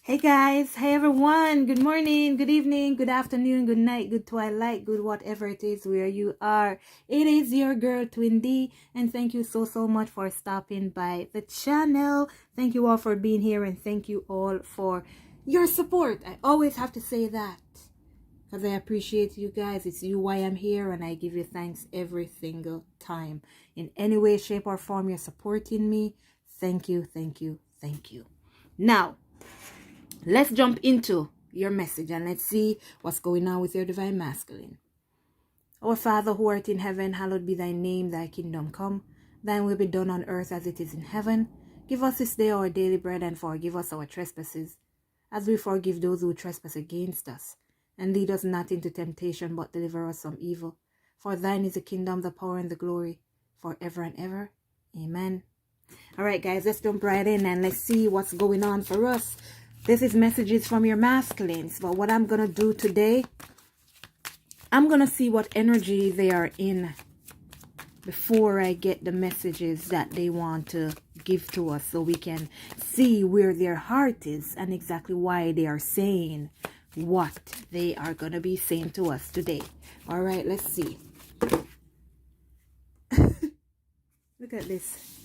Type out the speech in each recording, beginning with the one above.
Hey guys, hey everyone, good morning, good evening, good afternoon, good night, good twilight, good whatever it is where you are. It is your girl Twin D, and thank you so much for stopping by the channel. Thank you all for being here, and thank you all for your support. I always have to say that because I appreciate you guys. It's you why I'm here, and I give you thanks every single time. In any way, shape, or form you're supporting me, thank you, thank you, thank you. Now, let's jump into your message and let's see what's going on with your divine masculine. Our Father who art in heaven, hallowed be thy name, thy kingdom come. Thine will be done on earth as it is in heaven. Give us this day our daily bread and forgive us our trespasses, as we forgive those who trespass against us. And lead us not into temptation, but deliver us from evil. For thine is the kingdom, the power, and the glory, forever and ever. Amen. All right, guys, let's jump right in and let's see what's going on for us. This is messages from your masculines. But what I'm going to do today, I'm going to see what energy they are in before I get the messages that they want to give to us, so we can see where their heart is and exactly why they are saying what they are going to be saying to us today. All right, let's see. Look at this.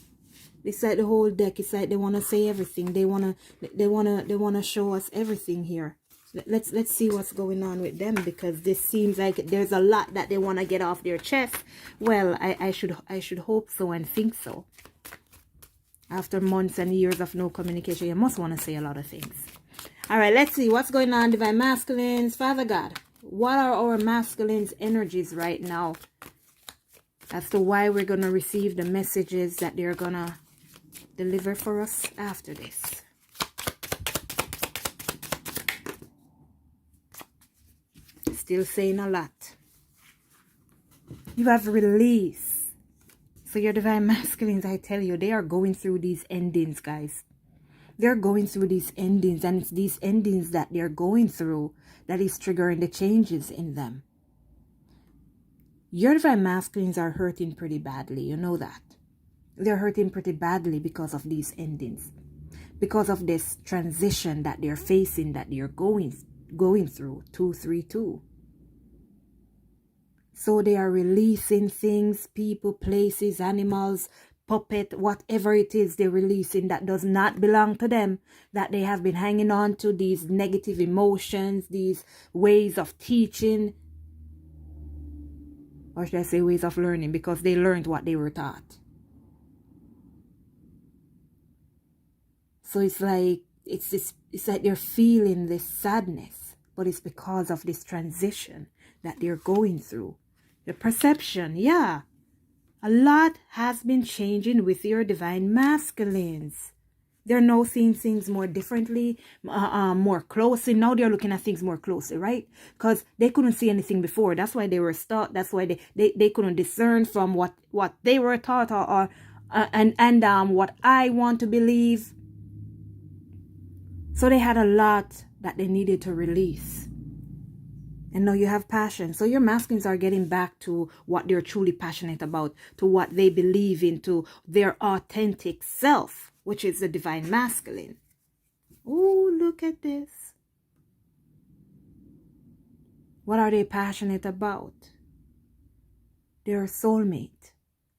It's like the whole deck. It's like they want to say everything. They wanna show us everything here. Let's see what's going on with them, because this seems like there's a lot that they want to get off their chest. Well, I should hope so and think so. After months and years of no communication, you must want to say a lot of things. All right, let's see what's going on, divine masculines. Father God, what are our masculines' energies right now as to why we're gonna receive the messages that they're gonna deliver for us after this? Still saying a lot. You have release. So your divine masculines, I tell you, they are going through these endings, guys. They're going through these endings, and it's these endings that they're going through that is triggering the changes in them. Your divine masculines are hurting pretty badly. You know that. They're hurting pretty badly because of these endings, because of this transition that they're facing, that they're going through. 232. So they are releasing things, people, places, animals, puppet, whatever it is they're releasing that does not belong to them, that they have been hanging on to, these negative emotions, these ways of teaching, or should I say ways of learning, because they learned what they were taught. So it's like it's like they're feeling this sadness, but it's because of this transition that they're going through. The perception, yeah. A lot has been changing with your divine masculines. They're now seeing things more differently, more closely. Now they're looking at things more closely, right? Because they couldn't see anything before. That's why they were stuck. That's why they couldn't discern from what they were taught or what I want to believe. So they had a lot that they needed to release. And now you have passion. So your masculines are getting back to what they're truly passionate about, to what they believe in, to their authentic self, which is the divine masculine. Oh, look at this. What are they passionate about? Their soulmate.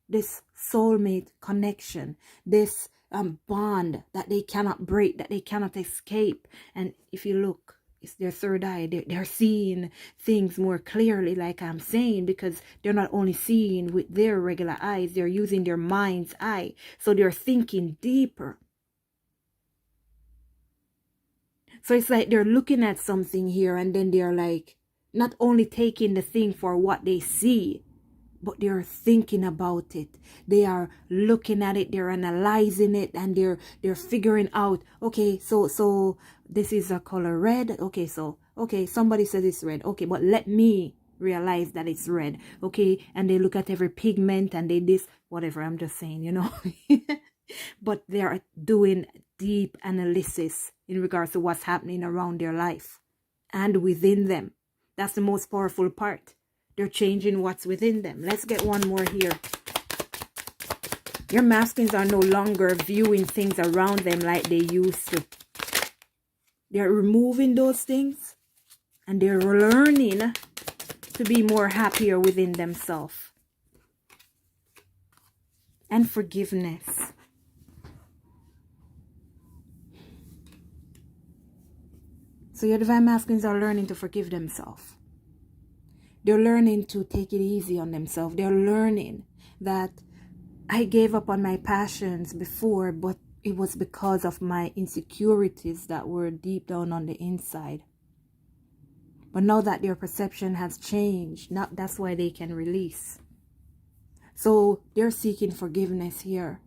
This soulmate connection. This bond that they cannot break, that they cannot escape. And if you look, it's their third eye. They're seeing things more clearly, like I'm saying, because they're not only seeing with their regular eyes, they're using their mind's eye. So they're thinking deeper. So it's like they're looking at something here, and then they're like not only taking the thing for what they see, but they're thinking about it. They are looking at it, they're analyzing it, and they're figuring out, okay, so this is a color red. Okay, somebody says it's red. Okay, but let me realize that it's red. Okay, and they look at every pigment and they this, whatever, I'm just saying, you know. But they are doing deep analysis in regards to what's happening around their life and within them. That's the most powerful part. They're changing what's within them. Let's get one more here. Your masculines are no longer viewing things around them like they used to. They're removing those things, and they're learning to be more happier within themselves. And forgiveness. So your divine masculines are learning to forgive themselves. They're learning to take it easy on themselves. They're learning that I gave up on my passions before, but it was because of my insecurities that were deep down on the inside. But now that their perception has changed, that's why they can release. So they're seeking forgiveness here.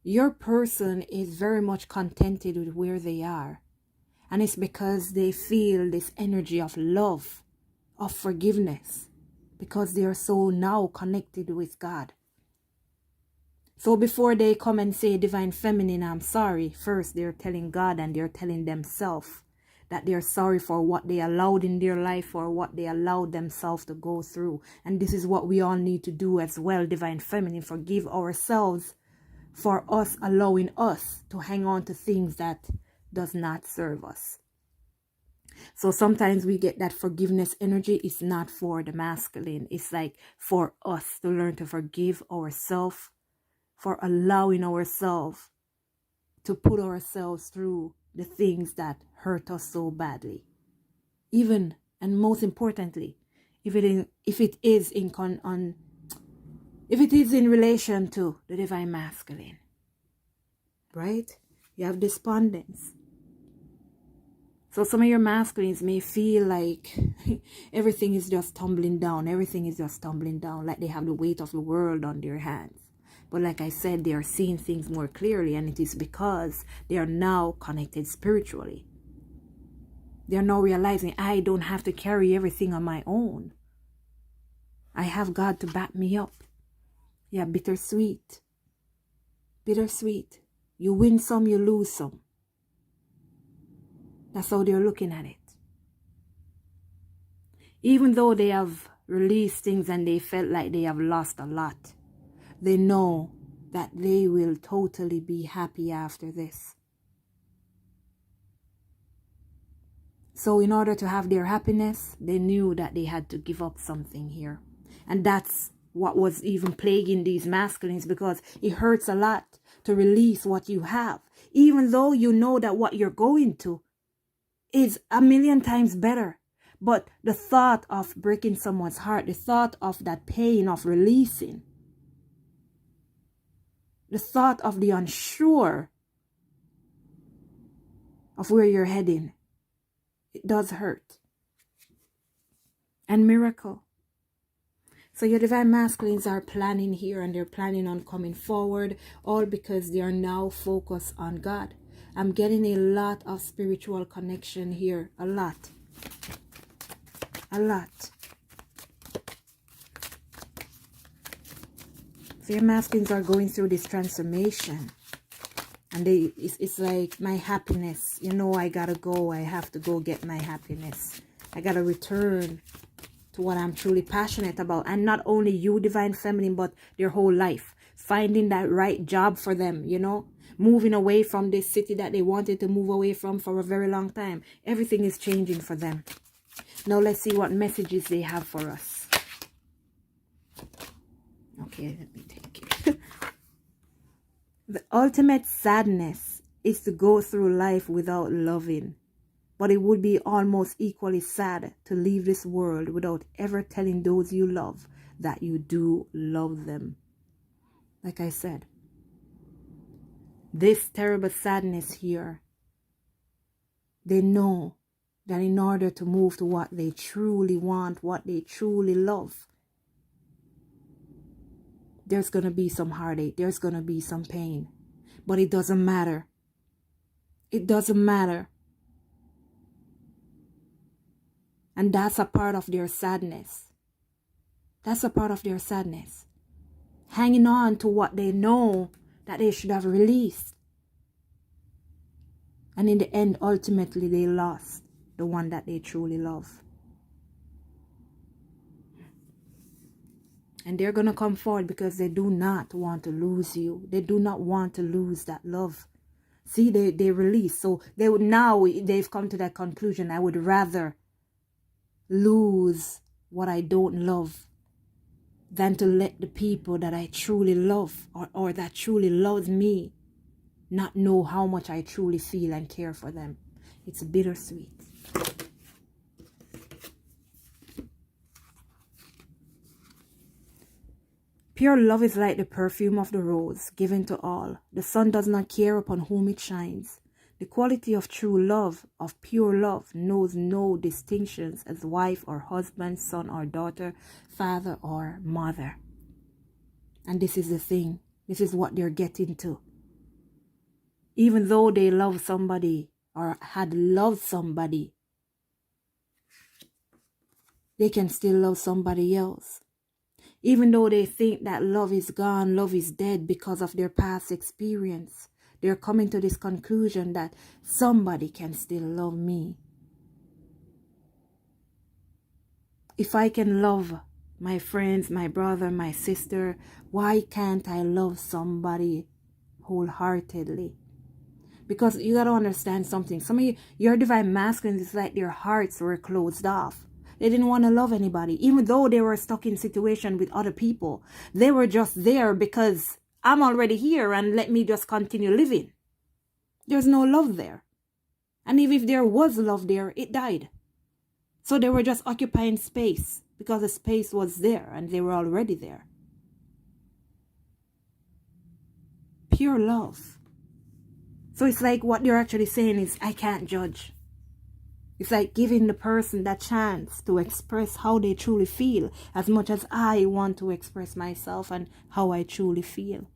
Your person is very much contented with where they are. And it's because they feel this energy of love, of forgiveness, because they are so now connected with God. So before they come and say, Divine Feminine, I'm sorry, first they're telling God and they're telling themselves that they're sorry for what they allowed in their life or what they allowed themselves to go through. And this is what we all need to do as well, Divine Feminine, forgive ourselves for us allowing us to hang on to things that does not serve us. So sometimes we get that forgiveness energy. It's not for the masculine. It's like for us to learn to forgive ourselves for allowing ourselves to put ourselves through the things that hurt us so badly. Even, and most importantly, if it is in relation to the divine masculine, right? You have despondence. So some of your masculines may feel like everything is just tumbling down. Everything is just tumbling down, like they have the weight of the world on their hands. But like I said, they are seeing things more clearly, and it is because they are now connected spiritually. They are now realizing, I don't have to carry everything on my own. I have God to back me up. Yeah, bittersweet. Bittersweet. You win some, you lose some. That's how they're looking at it. Even though they have released things and they felt like they have lost a lot, they know that they will totally be happy after this. So in order to have their happiness, they knew that they had to give up something here. And that's what was even plaguing these masculines, because it hurts a lot to release what you have. Even though you know that what you're going to is a million times better. But the thought of breaking someone's heart, the thought of that pain of releasing, the thought of the unsure of where you're heading, it does hurt. And miracle. So your divine masculines are planning here, and they're planning on coming forward, all because they are now focused on God. I'm getting a lot of spiritual connection here. A lot. A lot. So your masculines are going through this transformation. And it's like my happiness. You know, I gotta go. I have to go get my happiness. I gotta return to what I'm truly passionate about. And not only you, Divine Feminine, but their whole life. Finding that right job for them, you know. Moving away from this city that they wanted to move away from for a very long time. Everything is changing for them. Now let's see what messages they have for us. Okay, let me take it. The ultimate sadness is to go through life without loving. But it would be almost equally sad to leave this world without ever telling those you love that you do love them. Like I said, this terrible sadness here, they know that in order to move to what they truly want, what they truly love, there's going to be some heartache, there's going to be some pain. But it doesn't matter. It doesn't matter. And that's a part of their sadness. That's a part of their sadness. Hanging on to what they know that they should have released. And in the end, ultimately, they lost the one that they truly love. And they're going to come forward because they do not want to lose you. They do not want to lose that love. See, they release. So now they've come to that conclusion. I would rather lose what I don't love than to let the people that I truly love or that truly loves me not know how much I truly feel and care for them. It's bittersweet. Pure love is like the perfume of the rose, given to all. The sun does not care upon whom it shines. The quality of true love, of pure love, knows no distinctions as wife or husband, son or daughter, father or mother. And this is the thing. This is what they're getting to. Even though they love somebody or had loved somebody, they can still love somebody else. Even though they think that love is gone, love is dead because of their past experience, they're coming to this conclusion that somebody can still love me. If I can love my friends, my brother, my sister, why can't I love somebody wholeheartedly? Because you got to understand something. Some of you, your divine masculine, is like their hearts were closed off. They didn't want to love anybody. Even though they were stuck in situation with other people. They were just there because I'm already here and let me just continue living. There's no love there. And even if there was love there, it died. So they were just occupying space because the space was there and they were already there. Pure love. So it's like what they're actually saying is, I can't judge. It's like giving the person that chance to express how they truly feel as much as I want to express myself and how I truly feel.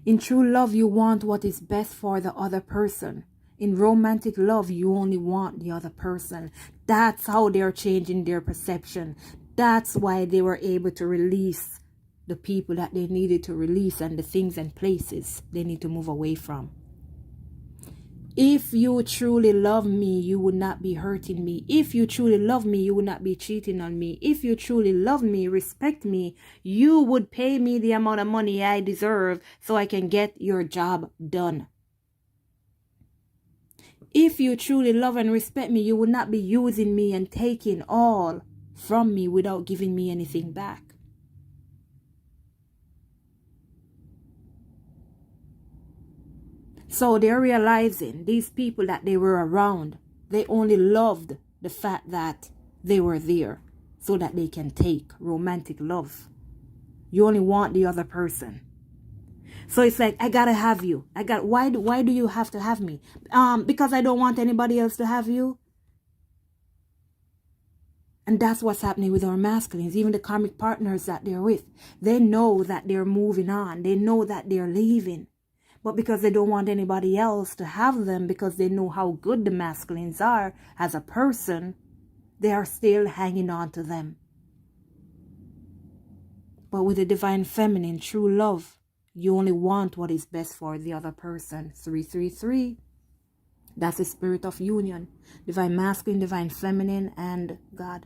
In true love, you want what is best for the other person. In romantic love, you only want the other person. That's how they're changing their perception. That's why they were able to release the people that they needed to release and the things and places they need to move away from. If you truly love me, you would not be hurting me. If you truly love me, you would not be cheating on me. If you truly love me, respect me, you would pay me the amount of money I deserve so I can get your job done. If you truly love and respect me, you would not be using me and taking all from me without giving me anything back. So they're realizing, these people that they were around, they only loved the fact that they were there so that they can take romantic love. You only want the other person. So it's like, I gotta have you. Why do you have to have me? Because I don't want anybody else to have you. And that's what's happening with our masculines, even the karmic partners that they're with. They know that they're moving on. They know that they're leaving. But because they don't want anybody else to have them, because they know how good the masculines are as a person, they are still hanging on to them. But with the divine feminine, true love, you only want what is best for the other person. 333. That's the spirit of union. Divine masculine, divine feminine, and God.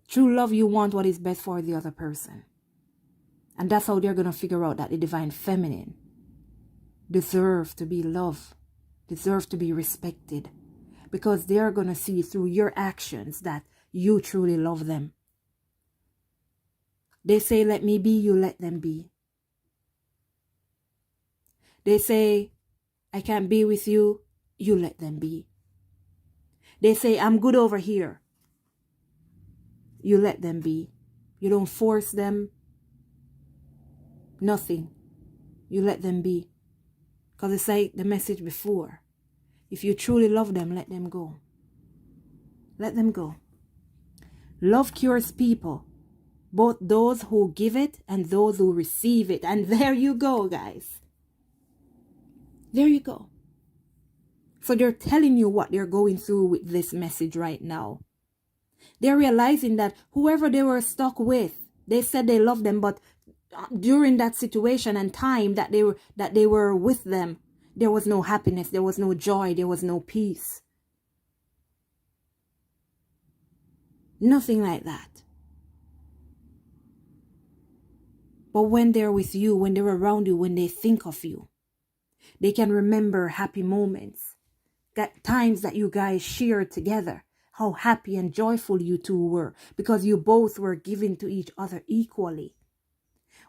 True love, you want what is best for the other person. And that's how they're going to figure out that the divine feminine deserve to be loved, deserve to be respected. Because they're going to see through your actions that you truly love them. They say, let me be, you let them be. They say, I can't be with you, you let them be. They say, I'm good over here. You let them be. You don't force them. Nothing. You let them be. Because it's like the message before. If you truly love them, let them go. Let them go. Love cures people. Both those who give it and those who receive it. And there you go, guys. There you go. So they're telling you what they're going through with this message right now. They're realizing that whoever they were stuck with, they said they loved them, but during that situation and time that they were with them, there was no happiness, there was no joy, there was no peace. Nothing like that. But when they're with you, when they're around you, when they think of you, they can remember happy moments, that times that you guys shared together, how happy and joyful you two were because you both were giving to each other equally.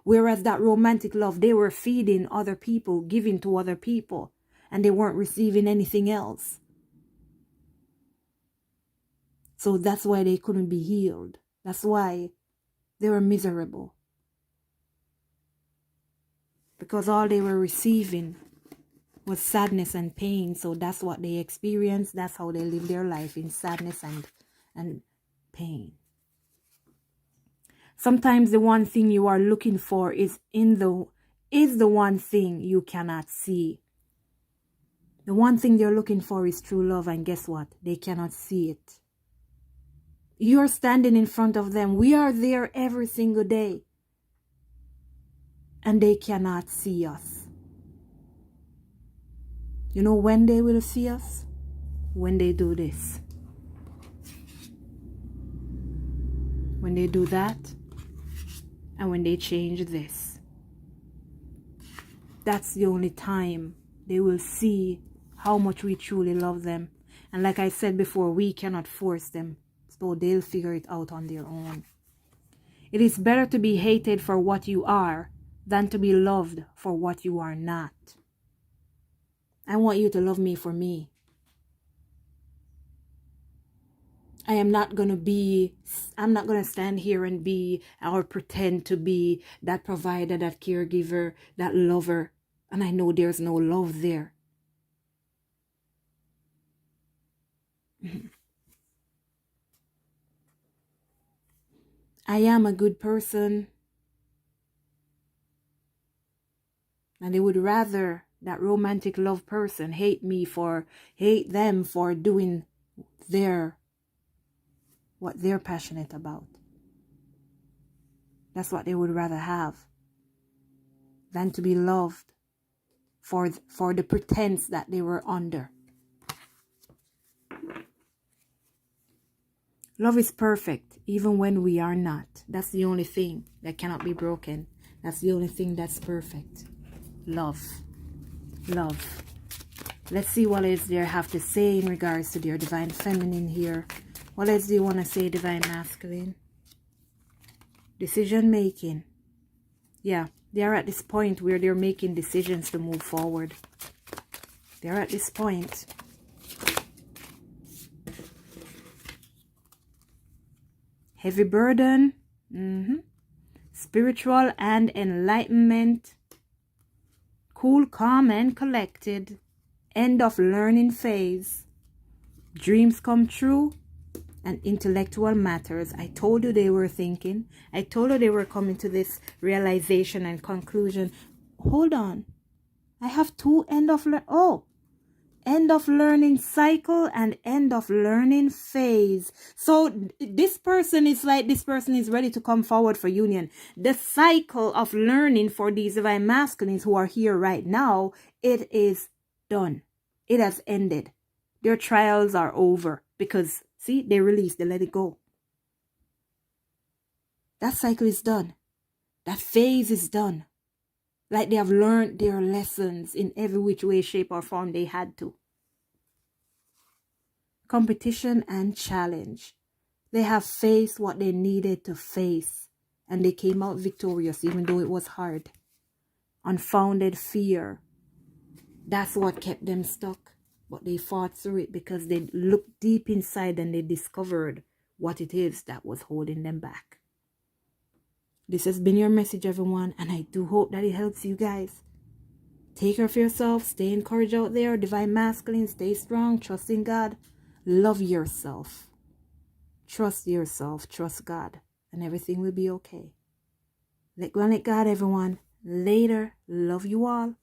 Whereas that romantic love, they were feeding other people, giving to other people, and they weren't receiving anything else. So that's why they couldn't be healed. That's why they were miserable. Because all they were receiving was sadness and pain. So that's what they experienced. That's how they live their life, in sadness and pain. Sometimes the one thing you are looking for is the one thing you cannot see. The one thing they're looking for is true love, and guess what? They cannot see it. You're standing in front of them. We are there every single day. And they cannot see us. You know when they will see us? When they do this. When they do that, and when they change this. That's the only time they will see how much we truly love them. And like I said before, we cannot force them. So they'll figure it out on their own. It is better to be hated for what you are than to be loved for what you are not. I want you to love me for me. I'm not going to stand here and be or pretend to be that provider, that caregiver, that lover. And I know there's no love there. I am a good person. And they would rather that romantic love person hate them for doing what they're passionate about. That's what they would rather have than to be loved for the pretense that they were under. Love is perfect even when we are not. That's the only thing that cannot be broken. That's the only thing that's perfect. Love. Love. Let's see what else they have to say in regards to their divine feminine here. What else do you want to say, divine masculine? Decision making. Yeah, they are at this point where they're making decisions to move forward. They're at this point. Heavy burden. Spiritual and enlightenment. Cool, calm, and collected. End of learning phase. Dreams come true. And intellectual matters. I told you they were thinking. I told you they were coming to this realization and conclusion. Hold on. I have two end of learning cycle and end of learning phase. So this person is ready to come forward for union. The cycle of learning for these divine masculines who are here right now, it is done. It has ended. Their trials are over because see, they release, they let it go. That cycle is done. That phase is done. Like they have learned their lessons in every which way, shape, or form they had to. Competition and challenge. They have faced what they needed to face. And they came out victorious, even though it was hard. Unfounded fear. That's what kept them stuck. But they fought through it because they looked deep inside and they discovered what it is that was holding them back. This has been your message, everyone, and I do hope that it helps you guys. Take care of yourself. Stay encouraged out there. Divine masculine. Stay strong. Trust in God. Love yourself. Trust yourself. Trust God. And everything will be okay. Let go and let God, everyone. Later. Love you all.